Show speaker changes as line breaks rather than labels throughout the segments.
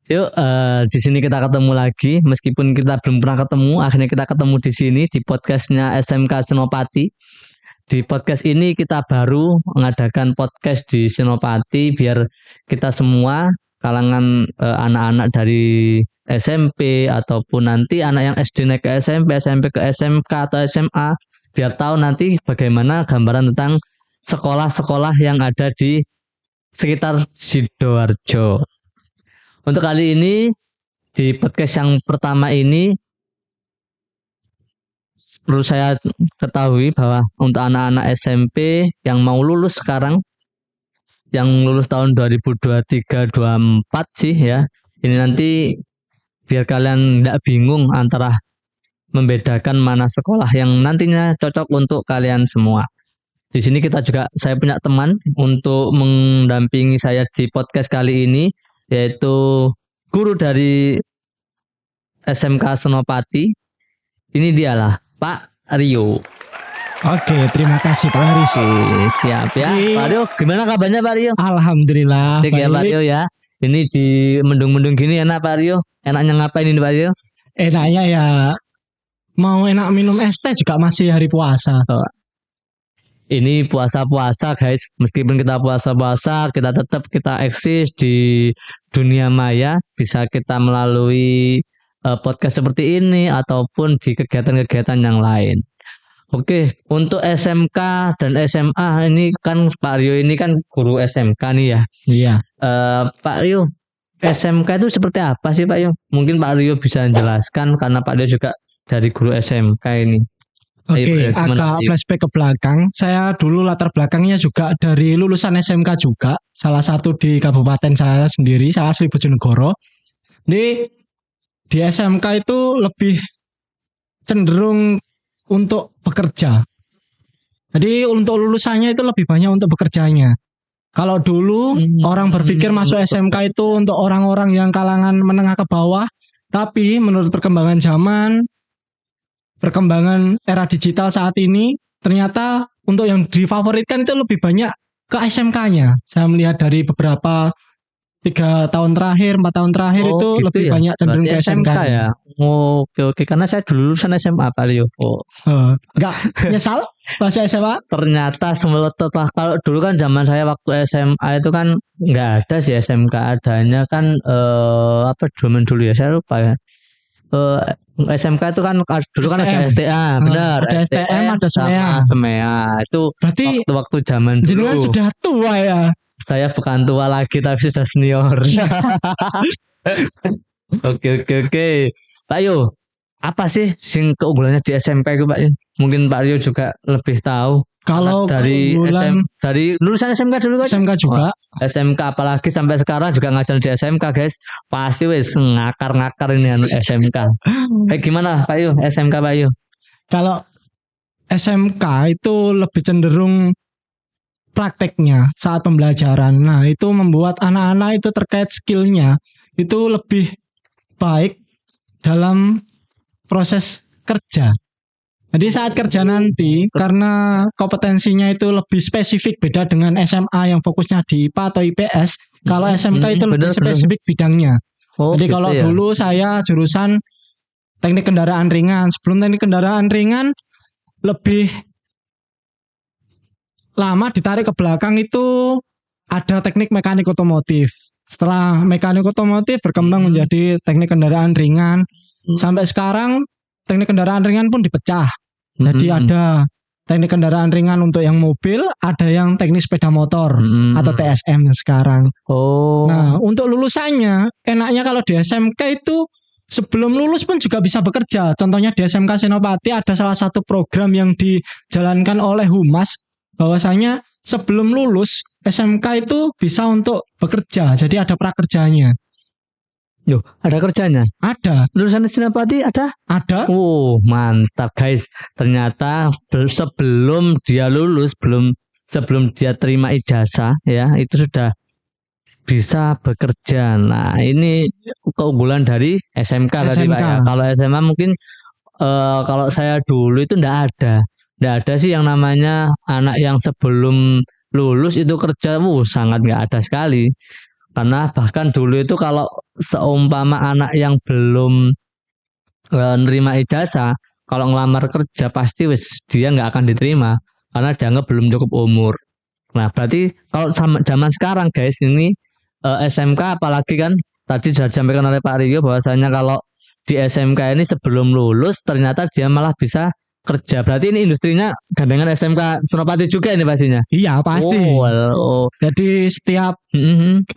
Yuk, di sini kita ketemu lagi. Meskipun kita belum pernah ketemu, akhirnya kita ketemu di sini di podcastnya SMK Senopati. Di podcast ini kita baru mengadakan podcast di Senopati biar kita semua kalangan anak-anak dari SMP ataupun nanti anak yang SD naik ke SMP, SMP ke SMK atau SMA biar tahu nanti bagaimana gambaran tentang sekolah-sekolah yang ada di sekitar Sidoarjo. Untuk kali ini di podcast yang pertama ini perlu saya ketahui bahwa untuk anak-anak SMP yang mau lulus sekarang, yang lulus tahun 2023-24 sih ya, ini nanti biar kalian tidak bingung antara membedakan mana sekolah yang nantinya cocok untuk kalian semua. Di sini saya punya teman untuk mendampingi saya di podcast kali ini, yaitu guru dari SMK Senopati. Ini dialah Pak Rio.
Oke, terima kasih Pak Haris.
Oke, siap ya. Pak Rio, gimana kabarnya Pak Rio?
Alhamdulillah.
Cek ya Pak Rio ya. Ini di mendung-mendung gini enak Pak Rio. Enaknya ngapain ini Pak Rio?
Enaknya ya mau enak minum es teh juga masih hari puasa.
Ini puasa-puasa guys. Meskipun kita puasa-puasa, kita eksis di dunia maya. Bisa kita melalui podcast seperti ini ataupun di kegiatan-kegiatan yang lain. Oke, untuk SMK dan SMA ini kan Pak Rio ini kan guru SMK nih ya.
Iya.
Pak Rio, SMK itu seperti apa sih Pak Rio? Mungkin Pak Rio bisa menjelaskan karena Pak Rio juga dari guru SMK ini.
Oke, agak flashback ke belakang. Saya dulu latar belakangnya juga dari lulusan SMK juga. Salah satu di kabupaten saya sendiri, saya asli Bojonegoro. Di SMK itu lebih cenderung untuk bekerja. Jadi untuk lulusannya itu lebih banyak untuk bekerjanya. Kalau dulu orang berpikir masuk SMK itu untuk orang-orang yang kalangan menengah ke bawah, tapi menurut perkembangan zaman, perkembangan era digital saat ini, ternyata untuk yang difavoritkan itu lebih banyak ke SMK-nya. Saya melihat dari beberapa 3 tahun terakhir, 4 tahun terakhir itu gitu lebih banyak cenderung ke SMK
ya. Oke, karena saya dulu lulusan SMA Pak Rio.
Enggak nyesal masuk SMA?
Ternyata semelotot lah. Kalau dulu kan zaman saya waktu SMA itu kan nggak ada sih SMK, adanya kan apa zaman dulu ya saya lupa ya. SMK itu kan dulu kan ada STA, benar.
Ada STM, ada
SMEA. Itu
berarti
waktu zaman dulu.
Jenengan sudah tua ya.
Saya bukan tua lagi tapi sudah senior. Oke. Pak Yo, apa sih keunggulannya di SMK itu Pak Yo? Mungkin Pak Rio juga lebih tahu.
Kalau
dari dari lulusan SMK dulu kan?
SMK juga.
SMK apalagi sampai sekarang juga ngajar di SMK guys. Pasti wes ngakar ini SMK. Gimana Pak Yo? SMK Pak Yo?
Kalau SMK itu lebih cenderung prakteknya saat pembelajaran. Nah, itu membuat anak-anak itu terkait skillnya itu lebih baik dalam proses kerja. Jadi saat kerja nanti karena kompetensinya itu lebih spesifik beda dengan SMA yang fokusnya di IPA atau IPS. Kalau SMK itu lebih spesifik bidangnya. Jadi kalau dulu saya jurusan teknik kendaraan ringan. Sebelum teknik kendaraan ringan lebih lama ditarik ke belakang itu ada teknik mekanik otomotif. Setelah mekanik otomotif berkembang menjadi teknik kendaraan ringan. Sampai sekarang teknik kendaraan ringan pun dipecah. Jadi ada teknik kendaraan ringan untuk yang mobil, ada yang teknik sepeda motor atau TSM sekarang. Nah, untuk lulusannya enaknya kalau di SMK itu sebelum lulus pun juga bisa bekerja. Contohnya di SMK Senopati ada salah satu program yang dijalankan oleh Humas bahwasanya sebelum lulus SMK itu bisa untuk bekerja. Jadi ada prakerjanya.
Yo, ada kerjanya?
Ada.
Lulusan Senopati ada?
Ada.
Mantap guys. Ternyata sebelum dia lulus, sebelum dia terima ijazah ya, itu sudah bisa bekerja. Nah, ini keunggulan dari SMK tadi Pak ya. Kalau SMA mungkin kalau saya dulu itu enggak ada sih yang namanya anak yang sebelum lulus itu kerja sangat nggak ada sekali. Karena bahkan dulu itu kalau seumpama anak yang belum nerima ijazah, kalau ngelamar kerja pasti wis dia nggak akan diterima karena dianggap belum cukup umur. Nah, berarti kalau sama zaman sekarang guys ini SMK apalagi kan tadi sudah disampaikan oleh Pak Rio bahwasanya kalau di SMK ini sebelum lulus ternyata dia malah bisa kerja. Berarti ini industrinya gandengan SMK Senopati juga ini pastinya.
Iya pasti.
Oh.
Jadi setiap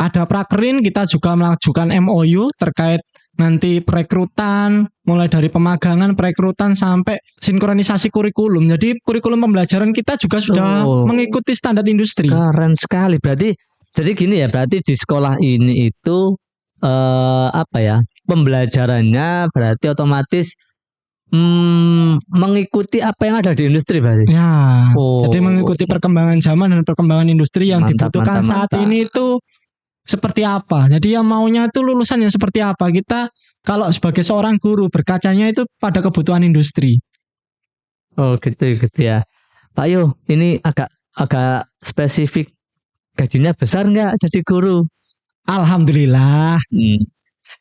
ada prakerin kita juga melakukan MOU terkait nanti perekrutan, mulai dari pemagangan, perekrutan sampai sinkronisasi kurikulum. Jadi kurikulum pembelajaran kita juga sudah mengikuti standar industri.
Keren sekali. Berarti jadi gini ya, berarti di sekolah ini itu apa ya? Pembelajarannya berarti otomatis mengikuti apa yang ada di industri berarti.
Ya. Jadi mengikuti perkembangan zaman dan perkembangan industri yang dibutuhkan saat ini itu seperti apa. Jadi yang maunya itu lulusan yang seperti apa. Kita kalau sebagai seorang guru berkacanya itu pada kebutuhan industri.
Oh gitu ya. Pak Yo, ini agak spesifik. Gajinya besar nggak jadi guru?
Alhamdulillah.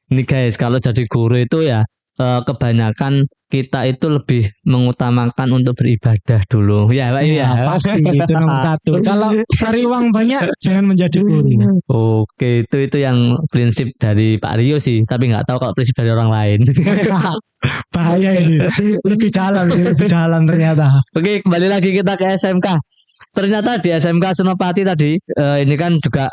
Ini guys, kalau jadi guru itu ya kebanyakan kita itu lebih mengutamakan untuk beribadah dulu. Ya Pak
ya. Pasti itu nomor satu. Kalau cari uang banyak jangan menjadi guru.
Oke, itu yang prinsip dari Pak Rio sih, tapi nggak tahu kalau prinsip dari orang lain.
Bahaya ini. Lebih dalam ternyata.
Oke, kembali lagi kita ke SMK. Ternyata di SMK Senopati tadi ini kan juga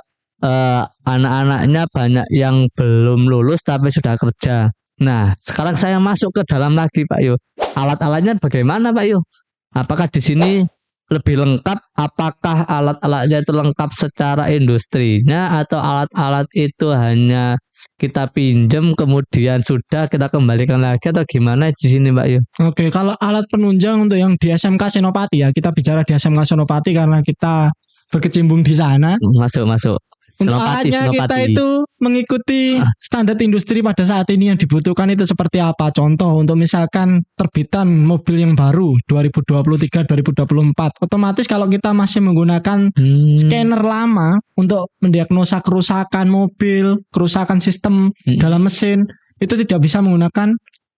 anak-anaknya banyak yang belum lulus tapi sudah kerja. Nah, sekarang saya masuk ke dalam lagi Pak Yo. Alat-alatnya bagaimana Pak Yo? Apakah di sini lebih lengkap? Apakah alat-alatnya itu lengkap secara industrinya atau alat-alat itu hanya kita pinjam kemudian sudah kita kembalikan lagi atau gimana di sini Pak Yo?
Oke, kalau alat penunjang untuk yang di SMK Senopati ya, kita bicara di SMK Senopati karena kita berkecimpung di sana.
Masuk.
Untuk alatnya kita itu mengikuti standar industri pada saat ini yang dibutuhkan itu seperti apa. Contoh untuk misalkan terbitan mobil yang baru 2023-2024. Otomatis kalau kita masih menggunakan scanner lama untuk mendiagnosa kerusakan mobil, kerusakan sistem dalam mesin, itu tidak bisa menggunakan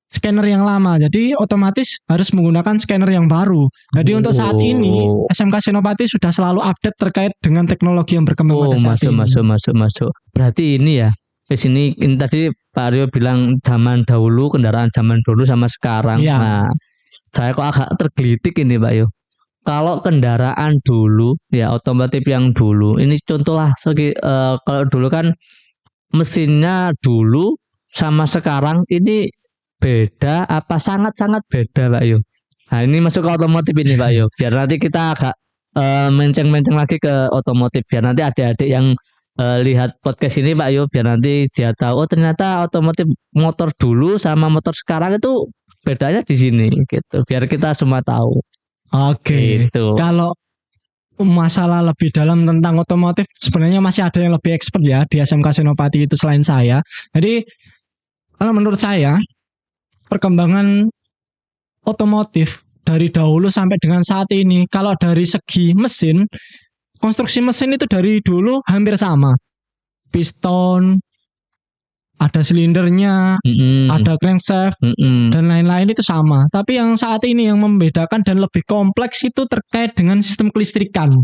scanner yang lama. Jadi otomatis harus menggunakan scanner yang baru. Jadi untuk saat ini SMK Senopati sudah selalu update terkait dengan teknologi yang berkembang pada saat ini.
Masuk. Berarti ini ya. Di sini ini tadi Pak Rio bilang zaman dahulu, kendaraan zaman dulu sama sekarang.
Ya.
Nah, saya kok agak tergelitik ini Pak Yo. Kalau kendaraan dulu ya otomotif yang dulu. Ini contohlah kalau dulu kan mesinnya dulu sama sekarang ini beda apa sangat-sangat beda Pak Yo. Nah ini masuk ke otomotif ini Pak Yo. Biar nanti kita agak menceng-menceng lagi ke otomotif. Biar nanti adik-adik yang lihat podcast ini Pak Yo. Biar nanti dia tahu oh ternyata otomotif motor dulu sama motor sekarang itu bedanya di sini gitu. Biar kita semua tahu.
Oke.
Gitu.
Kalau masalah lebih dalam tentang otomotif sebenarnya masih ada yang lebih expert ya di SMK Senopati itu selain saya. Jadi kalau menurut saya perkembangan otomotif dari dahulu sampai dengan saat ini, kalau dari segi mesin, konstruksi mesin itu dari dulu hampir sama. Piston, ada silindernya, ada crankshaft, dan lain-lain itu sama. Tapi yang saat ini yang membedakan dan lebih kompleks itu terkait dengan sistem kelistrikan.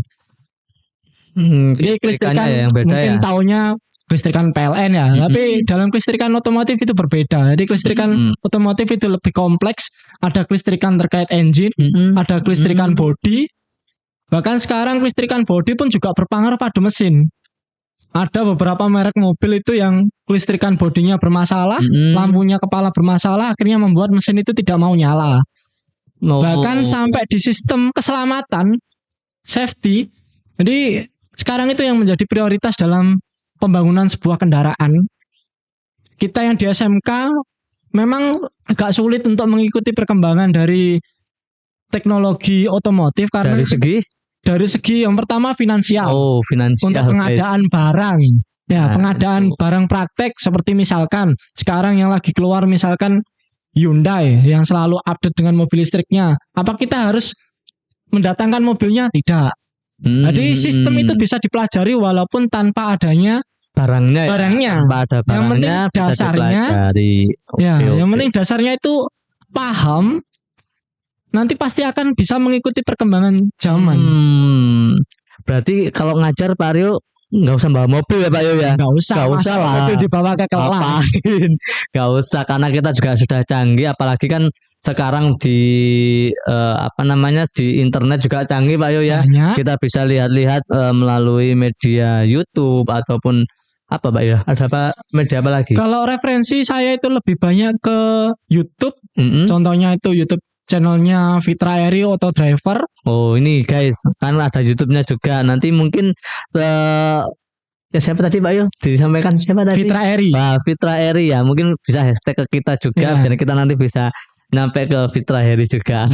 Jadi kelistrikan
ya, yang beda
mungkin
ya.
taunya kelistrikan PLN ya, tapi dalam kelistrikan otomotif itu berbeda. Jadi kelistrikan otomotif itu lebih kompleks, ada kelistrikan terkait engine, ada kelistrikan bodi. Bahkan sekarang kelistrikan bodi pun juga berpengaruh pada mesin. Ada beberapa merek mobil itu yang kelistrikan bodinya bermasalah, lampunya kepala bermasalah, akhirnya membuat mesin itu tidak mau nyala. Bahkan sampai di sistem keselamatan, safety. Jadi sekarang itu yang menjadi prioritas dalam pembangunan sebuah kendaraan. Kita yang di SMK memang agak sulit untuk mengikuti perkembangan dari teknologi otomotif karena dari segi yang pertama finansial.
Finansial.
Untuk pengadaan barang. Ya, pengadaan barang praktek seperti misalkan sekarang yang lagi keluar misalkan Hyundai yang selalu update dengan mobil listriknya. Apa kita harus mendatangkan mobilnya? Tidak. Jadi sistem itu bisa dipelajari walaupun tanpa adanya
barangnya,
Barangnya.
tanpa ada
Yang penting
barangnya bisa
dasarnya,
dipelajari.
Ya,
Oke,
yang
oke.
penting dasarnya itu paham. Nanti pasti akan bisa mengikuti perkembangan zaman.
Berarti kalau ngajar Pak Aryo nggak usah bawa mobil ya Pak Aryo ya?
Nggak usah,
Nggak usah
masa
lah.
mobil dibawa ke kelas.
Ngapain? Nggak usah, karena kita juga sudah canggih, apalagi kan sekarang di di internet juga canggih Pak Aryo ya.
Banyak.
Kita bisa lihat-lihat melalui media YouTube ataupun apa Pak Aryo? Ada apa media apa lagi?
Kalau referensi saya itu lebih banyak ke YouTube.
Mm-mm.
Contohnya itu YouTube channelnya Fitra Eri Auto Driver.
Oh ini guys, kan ada YouTube-nya juga. Nanti mungkin ya siapa tadi Pak Yo? Disampaikan siapa tadi?
Fitra Eri.
Wah, Fitra Eri ya. Mungkin bisa hashtag ke kita juga,
Ya.
biar kita nanti bisa nyampe ke Fitra Eri juga.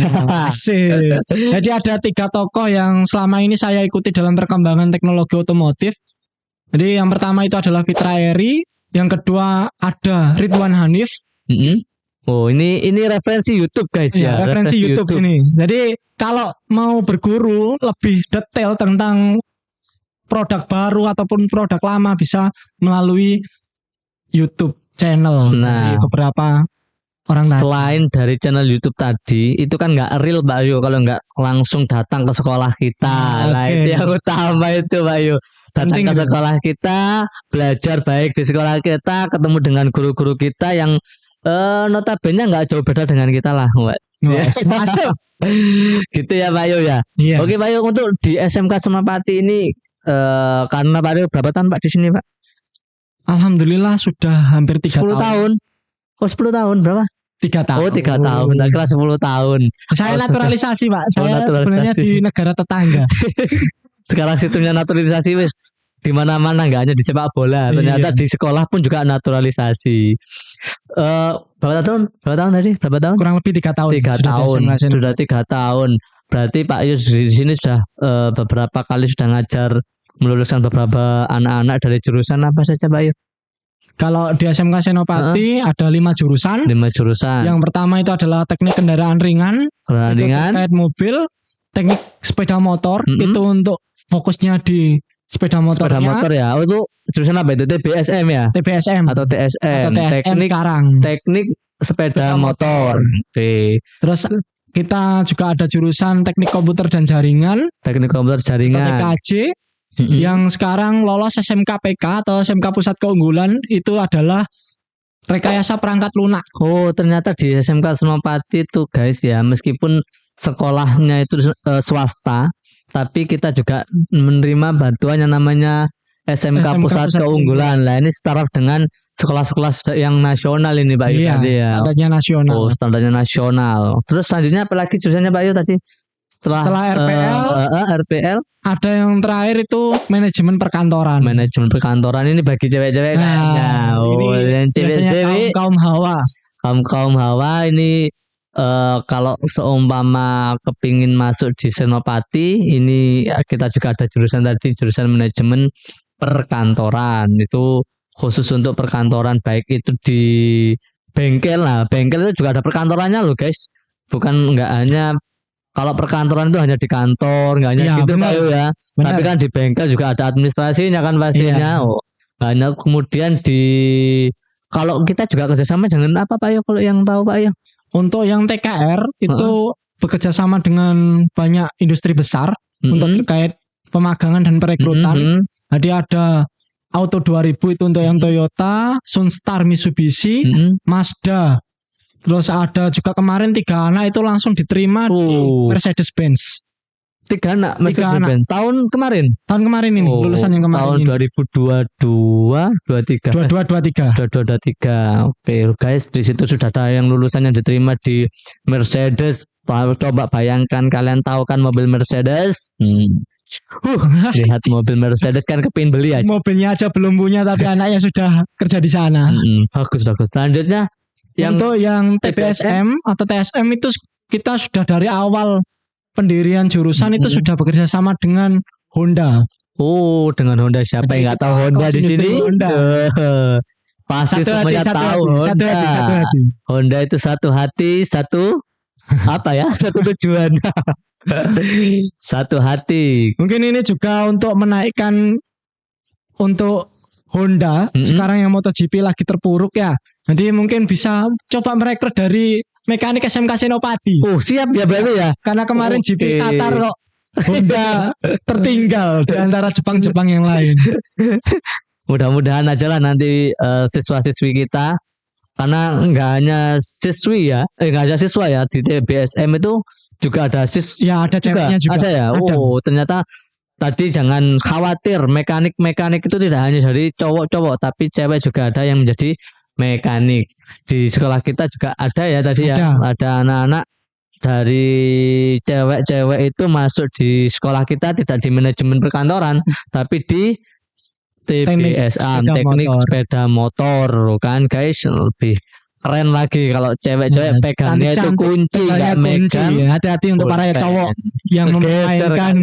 Asik. Jadi ada 3 tokoh yang selama ini saya ikuti dalam perkembangan teknologi otomotif. Jadi yang pertama itu adalah Fitra Eri, yang kedua ada Ridwan Hanif.
Mm-mm. Oh ini referensi YouTube guys
Ya,
ya.
referensi YouTube ini. Jadi kalau mau berguru lebih detail tentang produk baru ataupun produk lama bisa melalui YouTube channel
Nah.
dari beberapa orang tadi.
Selain dari channel YouTube tadi, itu kan nggak real Pak Yo kalau nggak langsung datang ke sekolah kita. Nah
Oke.
itu yang utama itu Pak Yo. Datang
Penting
ke
itu.
sekolah kita, belajar baik di sekolah kita, ketemu dengan guru-guru kita yang notabene nggak jauh beda dengan kita lah, Mas.
Yes, masuk.
Gitu ya Pak Yo ya.
Iya.
Oke Pak Yo, untuk di SMK Senopati ini karena Pak Yo berapa tahun Pak di sini Pak?
Alhamdulillah sudah hampir 3
10 tahun. Oh 10 tahun berapa?
3 tahun.
Oh 3 tahun. Tak kira 10 tahun.
Saya
Oh,
naturalisasi Pak. Saya
naturalisasi.
sebenarnya di negara tetangga.
Sekarang sistemnya naturalisasi wis di mana-mana, nggak hanya di sepak bola, ternyata
Iya.
di sekolah pun juga naturalisasi. Berapa tahun tadi? Berapa tahun?
Kurang lebih 3 tahun.
3
sudah di
tahun.
SMK Senopati.
Sudah 3 tahun. Berarti Pak Yus di sini sudah beberapa kali sudah ngajar, meluluskan beberapa anak-anak dari jurusan apa saja Pak Yus?
Kalau di SMK Senopati ada 5 jurusan.
5 jurusan.
Yang pertama itu adalah teknik kendaraan ringan. Itu
Ringan.
terkait mobil. Teknik sepeda motor.
Mm-mm.
Itu untuk fokusnya di sepeda motornya.
Sepeda motor ya. Oh itu jurusan apa itu? TBSM ya?
TBSM.
Atau TSM?
Atau TSM
Teknik
sekarang.
teknik sepeda
Sepeda
motor. Oke.
Terus kita juga ada jurusan teknik komputer dan jaringan.
Teknik komputer
Atau
jaringan.
TKJ.
Mm-mm.
Yang sekarang lolos SMKPK atau SMK Pusat Keunggulan. Itu adalah rekayasa perangkat lunak.
Oh ternyata di SMK Senopati itu guys ya, meskipun sekolahnya itu swasta, tapi kita juga menerima bantuan yang namanya SMK Pusat Keunggulan. Lah ini startup dengan sekolah-sekolah yang nasional ini Pak Yu
Iya,
tadi ya.
standarnya nasional.
Oh standarnya nasional. Terus selanjutnya apa lagi jurusannya Pak Yu tadi?
Setelah RPL,
RPL,
ada yang terakhir itu manajemen perkantoran.
manajemen perkantoran ini bagi cewek-cewek kayaknya. Oh yang
biasanya
cewek-cewek,
kaum hawa.
kaum hawa ini kalau seumpama kepingin masuk di Senopati, ini kita juga ada jurusan tadi, jurusan manajemen perkantoran. Itu khusus untuk perkantoran, baik itu di bengkel lah. Bengkel itu juga ada perkantorannya loh guys. Bukan nggak hanya, kalau perkantoran itu hanya di kantor, nggak hanya
Iya,
gitu
benar.
Pak Yu ya.
Benar.
Tapi kan di bengkel juga ada administrasinya kan pastinya.
Iya.
Oh, hanya kemudian kalau kita juga kerjasama dengan apa Pak Yu, kalau yang tahu Pak Yu?
Untuk yang TKR itu bekerja sama dengan banyak industri besar untuk terkait pemagangan dan perekrutan. Jadi ada Auto 2000 itu untuk yang Toyota, Sunstar Mitsubishi, Mazda. Terus ada juga kemarin 3 anak itu langsung diterima di Mercedes-Benz.
3 anak
3
Mercedes-Benz tahun kemarin.
Tahun kemarin ini, lulusan yang kemarin
tahun
ini.
2022, 23.
2223.
2223. Oke, guys, di situ sudah ada yang lulusan yang diterima di Mercedes. Coba bayangkan, kalian tahu kan mobil Mercedes? Lihat mobil Mercedes kan kepin beli aja.
Mobilnya aja belum punya tapi anaknya sudah kerja di sana.
Bagus. Selanjutnya
Untuk yang TBSM atau TSM itu kita sudah dari awal pendirian jurusan itu sudah bekerja sama dengan Honda.
Oh, dengan Honda, siapa
Jadi
yang nggak tahu
kita
Honda
kaos
di
industri
sini?
Honda.
Pasti
Satu hati,
semuanya
satu
tahu
hati, satu
Honda.
hati, satu hati.
Honda itu satu hati, satu apa ya? Satu tujuan. Satu hati.
Mungkin ini juga untuk menaikkan untuk Honda, sekarang yang MotoGP lagi terpuruk ya. Jadi mungkin bisa coba merekrut dari mekanik SMK Senopati.
Oh, siap ya berarti ya.
Karena kemarin
Oke.
GP Qatar kok Honda tertinggal di antara Jepang-Jepang yang lain.
Mudah-mudahan aja lah nanti siswa-siswi kita, karena nggak hanya siswi ya, nggak hanya siswa ya, di TBSM itu juga ada
Ya ada ceweknya juga.
ada ya.
Ada.
Oh, ternyata tadi jangan khawatir, mekanik itu tidak hanya dari cowok-cowok, tapi cewek juga ada yang menjadi mekanik. Di sekolah kita juga ada ya tadi ya, ada anak-anak dari cewek-cewek itu masuk di sekolah kita, tidak di manajemen perkantoran, tapi di TBSA, teknik sepeda motor kan guys. Lebih keren lagi kalau cewek-cewek pegangnya itu kunci, nggak megang.
Hati-hati untuk para cowok yang memainkan.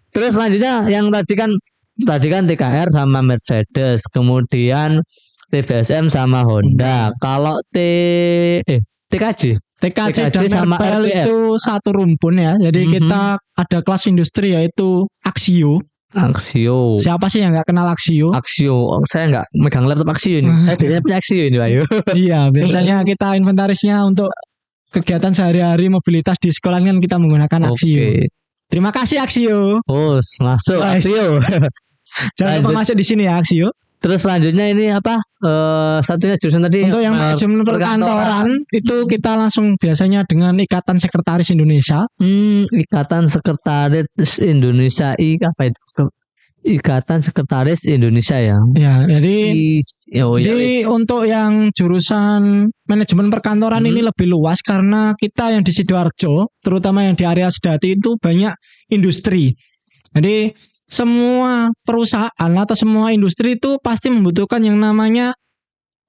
Terus selanjutnya yang tadi kan TKR sama Mercedes, kemudian TBSM sama Honda. Kalau TKJ
dan
sama
Merpel
RPF
itu satu rumpun ya. Jadi kita ada kelas industri yaitu Axio. Siapa sih yang nggak kenal Axio?
Oh, saya nggak megang laptop Axio ini. Saya biasanya punya Axio ini, Pak.
Iya, biasanya kita inventarisnya untuk kegiatan sehari-hari mobilitas di sekolah kan kita menggunakan Axio. Terima kasih Axio.
Oh, masuk Axio.
Jangan lupa masuk di sini ya Axio.
Terus selanjutnya ini apa? Satunya jurusan tadi.
Untuk yang manajemen perkantoran itu kita langsung biasanya dengan Ikatan Sekretaris Indonesia.
Ikatan Sekretaris Indonesia, apa itu? Ikatan Sekretaris Indonesia ya.
Ya, jadi untuk yang jurusan manajemen perkantoran ini lebih luas karena kita yang di Sidoarjo, terutama yang di area Sedati itu banyak industri. Jadi semua perusahaan atau semua industri itu pasti membutuhkan yang namanya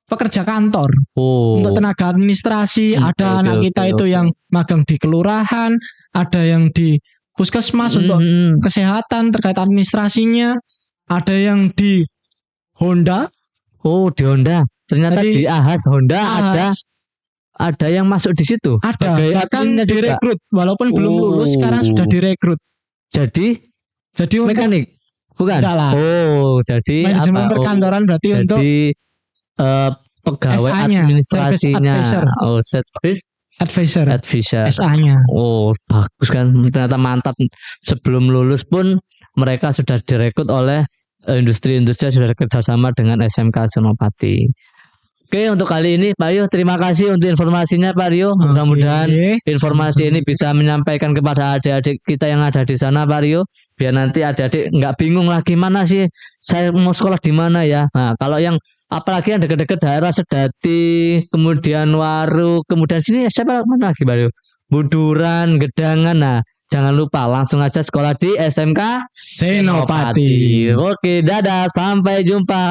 pekerja kantor. Untuk tenaga administrasi, ada anak kita itu yang magang di kelurahan, ada yang di puskesmas untuk kesehatan terkait administrasinya, ada yang di Honda.
Oh, di Honda. Ternyata di Ahas Honda ada yang masuk di situ.
Ada, bahkan direkrut walaupun belum lulus sekarang sudah direkrut.
Jadi mekanik, bukan? Jadi
manajemen perkantoran berarti
jadi,
untuk
pegawai administrasinya.
Service advisor.
SA-nya. Oh, bagus kan? Ternyata mantap. Sebelum lulus pun mereka sudah direkrut oleh industri-industri, sudah kerjasama dengan SMK Senopati. Oke, untuk kali ini Pak Rio, terima kasih untuk informasinya Pak Rio. Mudah-mudahan informasi ini bisa menyampaikan kepada adik-adik kita yang ada di sana Pak Rio, biar nanti adik-adik nggak bingung lagi mana sih saya mau sekolah di mana ya. Nah, kalau yang apalagi yang dekat-dekat daerah Sedati, kemudian Waru, kemudian sini siapa mana lagi Pak Rio? Buduran, Gedangan. Nah, jangan lupa langsung aja sekolah di SMK
Senopati.
Oke, dadah, sampai jumpa.